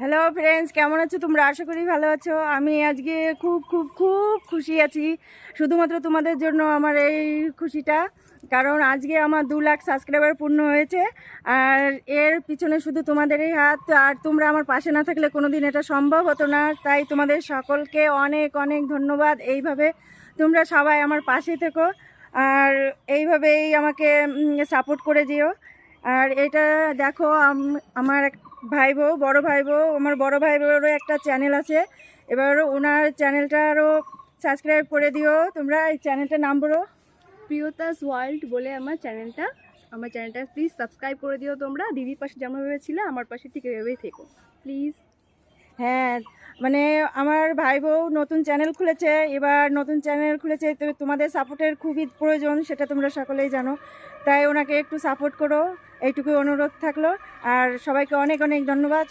Hello friends, কেমন আছো তোমরা? আশা করি ভালো আছো। আমি আজকে খুব খুব খুব খুশি আছি, শুধুমাত্র তোমাদের জন্য আমার এই খুশিটা। কারণ আজকে আমার 2 লাখ সাবস্ক্রাইবার পূর্ণ হয়েছে, আর এর পিছনে শুধু তোমাদেরই হাত। আর তোমরা আমার পাশে না থাকলে কোনো দিন এটা সম্ভব হতো না। তাই তোমাদের সকলকে অনেক অনেক ধন্যবাদ। এইভাবে তোমরা সবাই আমার পাশে থেকো, আর এইভাবেই আমাকে সাপোর্ট করে যেও। আর এটা দেখো, আমার এক ভাই বউ, বড় ভাই বউ, আমার বড় ভাই বউরও একটা চ্যানেল আছে। এবার ওনার চ্যানেলটারও সাবস্ক্রাইব করে দিও তোমরা। এই চ্যানেলটার নাম বলো। প্রিয়তাস ওয়ার্ল্ড বলে আমার চ্যানেলটা প্লিজ সাবস্ক্রাইব করে দিও তোমরা। দিদির পাশে যেমনভাবে ছিল আমার পাশে ঠিক এভাবেই থেকো প্লিজ। হ্যাঁ, মানে আমার ভাই বউ নতুন চ্যানেল খুলেছে, এবার নতুন চ্যানেল খুলেছে, তো তোমাদের সাপোর্টের খুবই প্রয়োজন, সেটা তোমরা সকলেই জানো। তাই ওনাকে একটু সাপোর্ট করো, এইটুকু অনুরোধ থাকলো। আর সবাইকে অনেক অনেক ধন্যবাদ।